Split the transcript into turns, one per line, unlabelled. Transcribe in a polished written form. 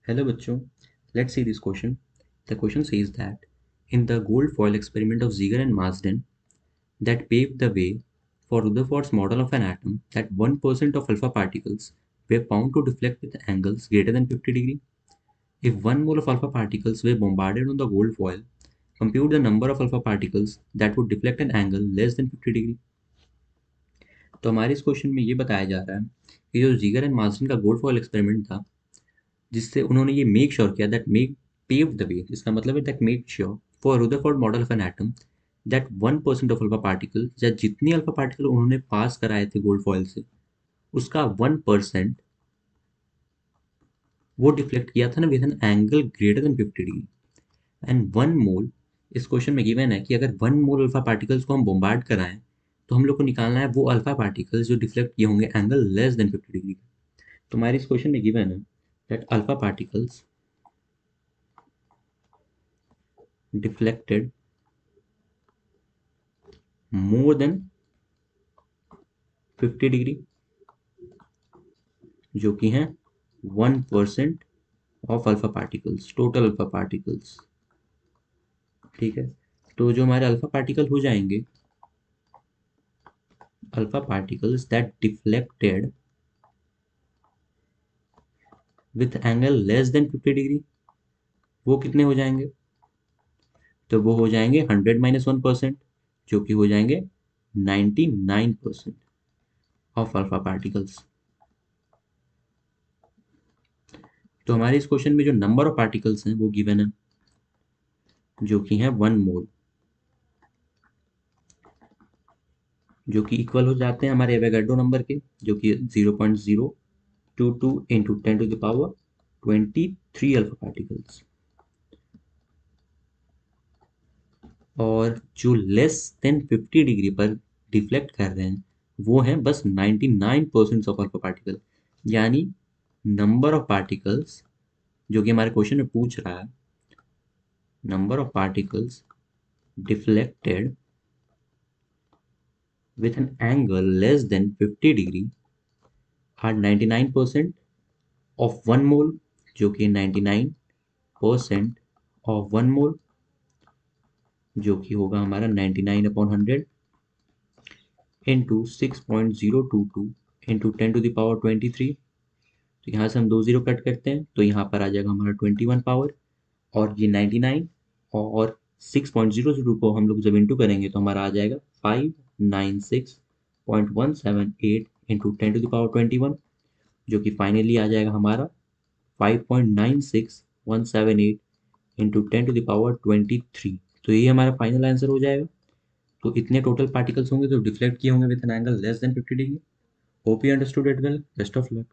Hello bachcho, let's see this question. The question says that in the gold foil experiment of Ziegler and Marsden that paved the way for Rutherford's model of an atom that 1% of alpha particles were found to deflect with angles greater than 50 degree. If 1 mole of alpha particles were bombarded on the gold foil, compute the number of alpha particles that would deflect an angle less than 50 degree. तो हमारे इस question में ये बताया जा रहा है कि जो जीगर एंड मार्सन का गोल्ड फॉयल एक्सपेरिमेंट था जिससे उन्होंने ये मेक श्योर किया that make pave the way, इसका मतलब है that make sure for Rutherford model of an atom that 1% of alpha particle या जितनी अल्फा पार्टिकल उन्होंने पास कराए थे गोल्ड फॉयल से उसका 1% वो डिफ्लेक्ट किया था ना with an angle greater than 50 degree and 1 मोल। इस क्वेश्चन में गिवन है कि अगर 1 मोल अल्फा पार्टिकल्स को हम बोम्बार्ड कराएं तो हम लोग को निकालना है वो अल्फा पार्टिकल्स जो डिफ्लेक्ट किए होंगे एंगल लेस देन 50 डिग्री। तो हमारे इस क्वेश्चन में गिवन है that alpha particles deflected more than 50 degree जो कि हैं 1% of alpha particles, total alpha particles. ठीक है, तो जो हमारे अल्फा पार्टिकल हो जाएंगे, alpha particles that deflected with angle less than 50 degree वो कितने हो जाएंगे? तो वो हो जाएंगे 100 माइनस 1%, जो कि हो जाएंगे 99% ऑफ अल्फा पार्टिकल्स। तो हमारे इस क्वेश्चन में जो नंबर ऑफ पार्टिकल्स हैं वो गिवन है जो कि हैं 1 मोल, जो कि इक्वल हो जाते हैं हमारे एवोगाड्रो नंबर के, जो कि 0.022 इंटू 10⁻23 अल्फा पार्टिकल्स। और जो लेस देन 50 डिग्री पर डिफ्लेक्ट कर रहे हैं वो हैं बस 99% ऑफ अल्फा पार्टिकल, यानी नंबर ऑफ पार्टिकल्स जो कि हमारे क्वेश्चन में पूछ रहा है, number of particles deflected with an angle less than 50 degree are 99% of 1 mole, जो कि 99% of 1 mole, जो कि होगा हमारा 99/100 इंटू 6.022 इंटू 10⁻23। तो यहाँ से हम 2 0 कट करते हैं तो यहाँ पर आ जाएगा हमारा 21 पावर, और ये 99 और 6.002 को हम लोग जब इंटू करेंगे तो हमारा आ जाएगा 596.178 इंटू 10⁻21, जो कि फाइनली आ जाएगा हमारा 5.96178 इंटू 10⁻23। तो ये हमारा फाइनल आंसर हो जाएगा। तो इतने टोटल पार्टिकल्स होंगे जो डिफ्लेक्ट किए होंगे with an angle less than 50 degree. Hope you understood it well. Best of luck.